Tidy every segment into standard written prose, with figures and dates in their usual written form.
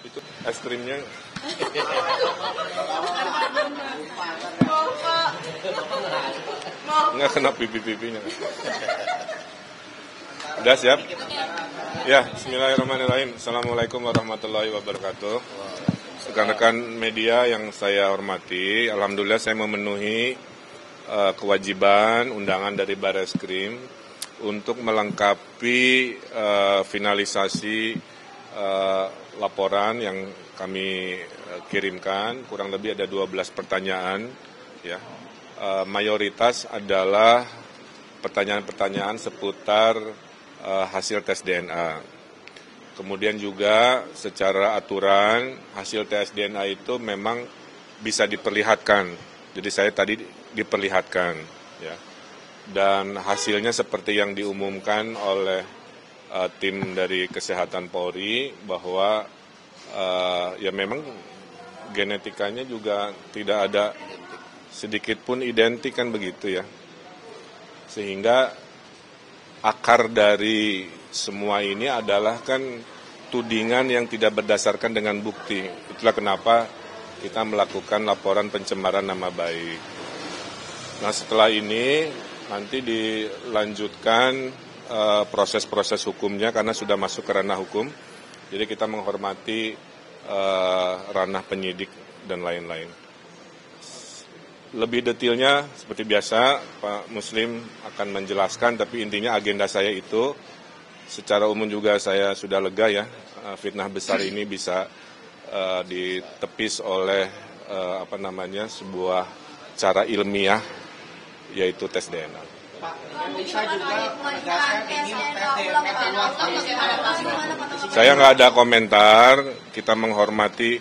Itu es krimnya. Nggak kena pipi-pipinya. Udah siap? Ya, bismillahirrahmanirrahim. Assalamualaikum warahmatullahi wabarakatuh. Rekan-rekan media yang saya hormati, alhamdulillah saya memenuhi kewajiban undangan dari Barreskrim untuk melengkapi finalisasi laporan yang kami kirimkan. Kurang lebih ada 12 pertanyaan, ya. Mayoritas adalah pertanyaan-pertanyaan seputar hasil tes DNA. Kemudian juga secara aturan hasil tes DNA itu memang bisa diperlihatkan. Jadi saya tadi diperlihatkan, ya. Dan hasilnya seperti yang diumumkan oleh tim dari Kesehatan Polri bahwa ya memang genetikanya juga tidak ada sedikit pun identik kan begitu ya. Sehingga akar dari semua ini adalah kan tudingan yang tidak berdasarkan dengan bukti. Itulah kenapa kita melakukan laporan pencemaran nama baik. Nah setelah ini nanti dilanjutkan proses-proses hukumnya karena sudah masuk ke ranah hukum. Jadi kita menghormati ranah penyidik dan lain-lain. Lebih detailnya seperti biasa Pak Muslim akan menjelaskan, tapi intinya agenda saya itu secara umum juga saya sudah lega ya, fitnah besar ini bisa ditepis oleh sebuah cara ilmiah yaitu tes DNA. Pak, bisa juga menegaskan ingin tes DNA ulang. Saya nggak ada komentar, kita menghormati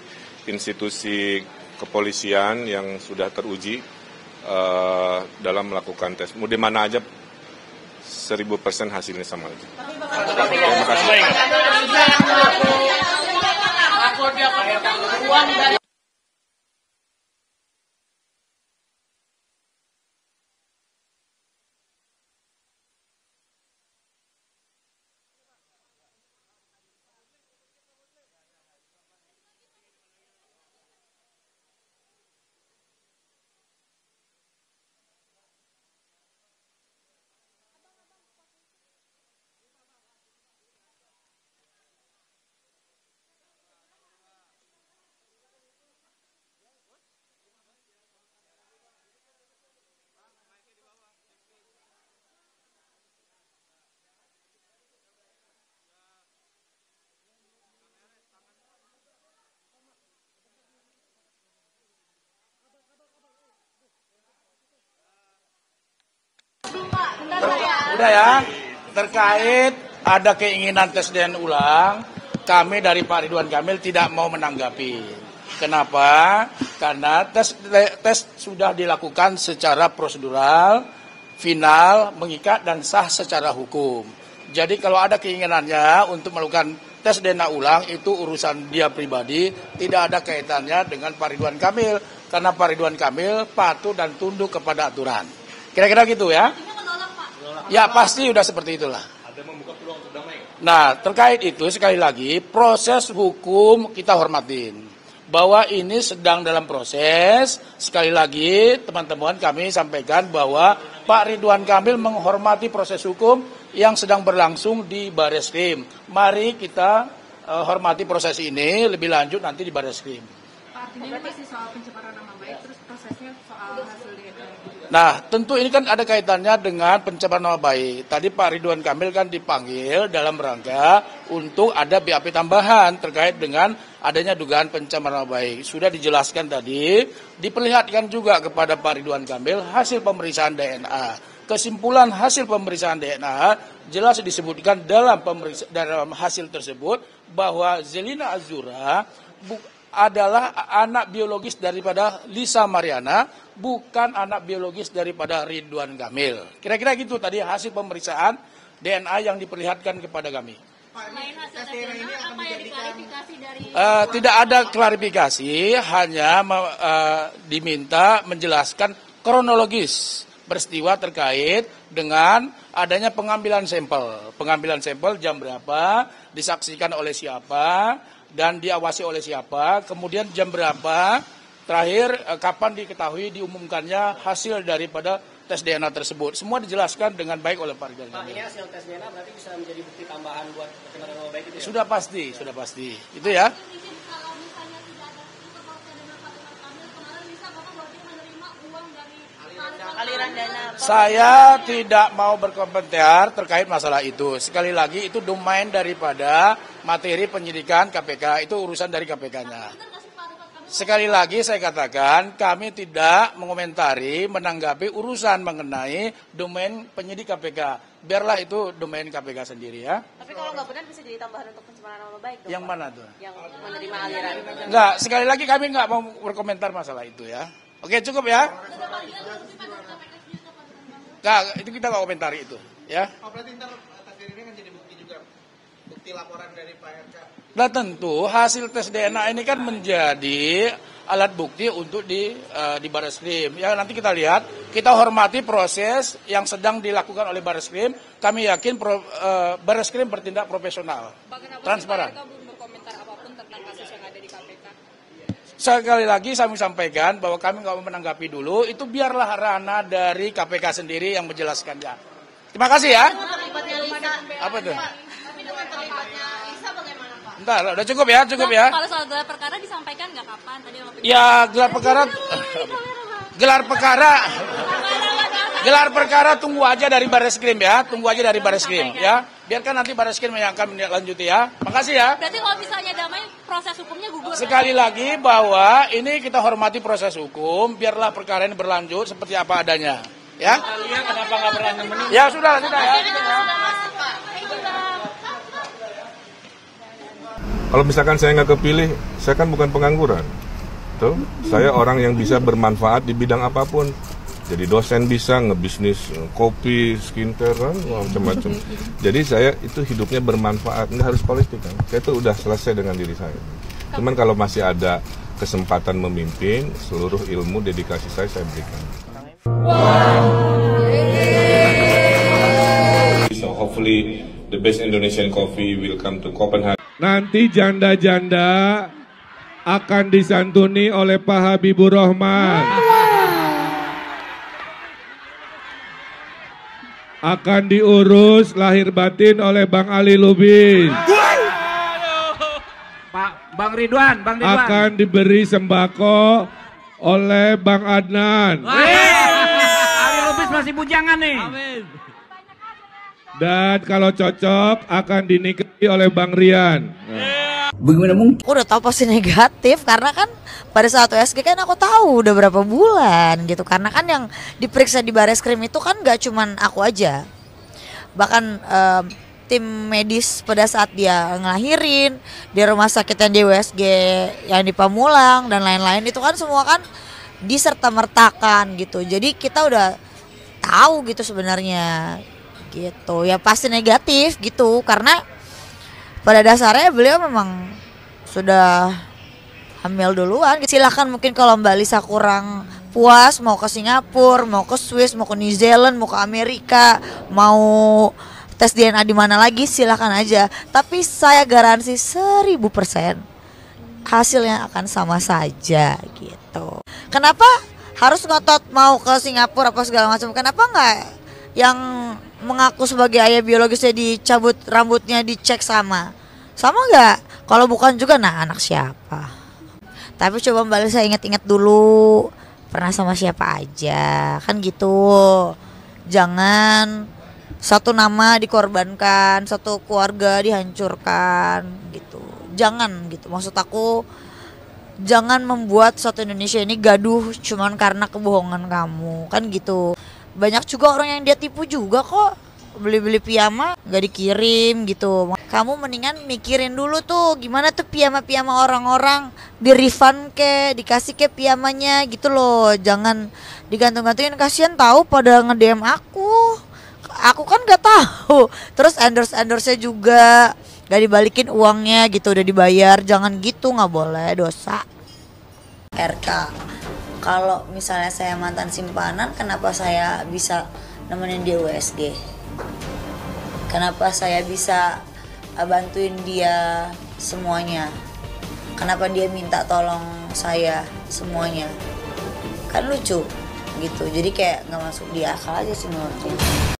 institusi kepolisian yang sudah teruji dalam melakukan tes. Mau di mana aja 1000% hasilnya sama aja. Terima kasih. Udah ya, terkait ada keinginan tes DNA ulang, kami dari Pak Ridwan Kamil tidak mau menanggapi. Kenapa? Karena tes sudah dilakukan secara prosedural, final, mengikat dan sah secara hukum. Jadi kalau ada keinginannya untuk melakukan tes DNA ulang itu urusan dia pribadi, tidak ada kaitannya dengan Pak Ridwan Kamil. Karena Pak Ridwan Kamil patuh dan tunduk kepada aturan. Kira-kira gitu ya. Ya pasti udah seperti itulah. Ada membuka peluang untuk damai. Nah terkait itu sekali lagi proses hukum kita hormatin. Bahwa ini sedang dalam proses. Sekali lagi teman-teman kami sampaikan bahwa Pak Ridwan Kamil menghormati proses hukum yang sedang berlangsung di Barreskrim. Mari kita hormati proses ini lebih lanjut nanti di Barreskrim. Pak, ini masih soal pencemaran nama baik, terus prosesnya soal hasil DNA. Nah, tentu ini kan ada kaitannya dengan pencemaran nama baik. Tadi Pak Ridwan Kamil kan dipanggil dalam rangka untuk ada BAP tambahan terkait dengan adanya dugaan pencemaran nama baik. Sudah dijelaskan tadi, diperlihatkan juga kepada Pak Ridwan Kamil hasil pemeriksaan DNA. Kesimpulan hasil pemeriksaan DNA jelas disebutkan dalam hasil tersebut bahwa Zelina Azura adalah anak biologis daripada Lisa Mariana, bukan anak biologis daripada Ridwan Kamil. Kira-kira gitu tadi hasil pemeriksaan DNA yang diperlihatkan kepada kami. Selain hasil DNA, apa yang diklarifikasi dari... Tidak ada klarifikasi, hanya diminta menjelaskan kronologis peristiwa terkait dengan adanya pengambilan sampel. Pengambilan sampel jam berapa, disaksikan oleh siapa, dan diawasi oleh siapa, kemudian jam berapa, terakhir kapan diketahui diumumkannya hasil daripada tes DNA tersebut. Semua dijelaskan dengan baik oleh Pak Ridwan Kamil. Ini hasil tes DNA berarti bisa menjadi bukti tambahan buat pencemaran nama baik itu ya? Sudah pasti. Itu ya. Kalau misalnya tidak ada informasi dengan Pak Ridwan Kamil, kemarin bisa Bapak berarti menerima uang dari aliran dana. Saya tidak mau berkomentar terkait masalah itu. Sekali lagi itu domain daripada materi penyidikan KPK, itu urusan dari KPK-nya. Sekali lagi saya katakan, kami tidak mengomentari, menanggapi urusan mengenai domain penyidik KPK. Biarlah itu domain KPK sendiri ya. Tapi kalau nggak benar bisa jadi tambahan untuk pencemaran nama baik dong, Yang Pak? mana tuh? Yang menerima aliran. Enggak, sekali lagi kami nggak mau berkomentar masalah itu ya. Oke, cukup ya. Enggak, itu kita nggak komentari itu ya. Berarti ntar tes DNA kan jadi bukti juga, bukti laporan dari Pak RK. Nah tentu hasil tes DNA ini kan menjadi alat bukti untuk di Barreskrim. Ya nanti kita lihat, kita hormati proses yang sedang dilakukan oleh Barreskrim. Kami yakin Barreskrim bertindak profesional, transparan. Pak RK belum berkomentar apapun tentang kasus yang ada di KPK. Sekali lagi saya sampaikan bahwa kami nggak mau menanggapi dulu. Itu biarlah ranah dari KPK sendiri yang menjelaskannya. Terima kasih ya. Terlibatnya Lisa. Apa tuh? Tapi dengan terlibatnya Lisa bagaimana, Pak? Entar, udah cukup ya. Kalau soal gelar perkara disampaikan nggak kapan? Tadi Ya gelar perkara tunggu aja dari Barreskrim ya, ya. Biarkan nanti Barreskrim yang akan menindaklanjuti ya. Makasih ya. Berarti kalau misalnya damai, proses hukumnya gugur. Sekali lagi bahwa ini kita hormati proses hukum, biarlah perkara ini berlanjut seperti apa adanya. Ya. Kalian kenapa nggak berani menindak? Ya sudah ya. Kalau misalkan saya nggak kepilih, saya kan bukan pengangguran. Tuh, saya orang yang bisa bermanfaat di bidang apapun. Jadi dosen bisa, ngebisnis kopi, skincare, kan, macam-macam. Jadi saya itu hidupnya bermanfaat, nggak harus politik kan. Saya itu udah selesai dengan diri saya. Cuman kalau masih ada kesempatan memimpin, seluruh ilmu dedikasi saya berikan. So hopefully the best Indonesian coffee will come to Copenhagen. Nanti janda-janda akan disantuni oleh Pak Habibur Rahman. Akan diurus lahir batin oleh Bang Ali Lubis. Bang Ridwan. Akan diberi sembako oleh Bang Adnan. Ali Lubis masih bujangan nih. Amin. Dan kalau cocok akan dinikahi oleh Bang Rian. Bagaimana mungkin? Aku udah tahu pasti negatif karena kan pada saat USG kan aku tahu udah berapa bulan gitu. Karena kan yang diperiksa di Barreskrim itu kan gak cuman aku aja. Bahkan tim medis pada saat dia ngelahirin di rumah sakit yang di USG, yang di Pamulang dan lain-lain itu kan semua kan diserta-mertakan gitu. Jadi kita udah tahu gitu sebenarnya gitu. Ya pasti negatif gitu karena pada dasarnya beliau memang sudah hamil duluan. Silahkan mungkin kalau Mbak Lisa kurang puas mau ke Singapura, mau ke Swiss, mau ke New Zealand, mau ke Amerika, mau tes DNA di mana lagi silahkan aja. Tapi saya garansi 1000% hasilnya akan sama saja gitu. Kenapa harus ngotot mau ke Singapura apa segala macam? Kenapa nggak yang mengaku sebagai ayah biologisnya dicabut rambutnya dicek sama nggak? Kalau bukan juga nah anak siapa? Tapi coba Mbak Lisa ingat-ingat dulu pernah sama siapa aja kan gitu. Jangan satu nama dikorbankan, satu keluarga dihancurkan gitu. Jangan gitu. Maksud aku jangan membuat suatu Indonesia ini gaduh cuman karena kebohongan kamu kan gitu. Banyak juga orang yang dia tipu juga kok. Beli-beli piyama gak dikirim gitu. Kamu mendingan mikirin dulu tuh gimana tuh piyama-piyama orang-orang di refund ke, dikasih ke piyamanya gitu loh. Jangan digantung-gantungin, kasihan tahu pada nge-DM aku. Aku kan gak tahu. Terus endorse-nya juga gak dibalikin uangnya gitu, udah dibayar. Jangan gitu, gak boleh, dosa. RK, kalau misalnya saya mantan simpanan, kenapa saya bisa nemenin dia USG? Kenapa saya bisa bantuin dia semuanya? kenapa dia minta tolong saya semuanya, kan lucu gitu. Jadi kayak nggak masuk di akal aja sih menurutnya.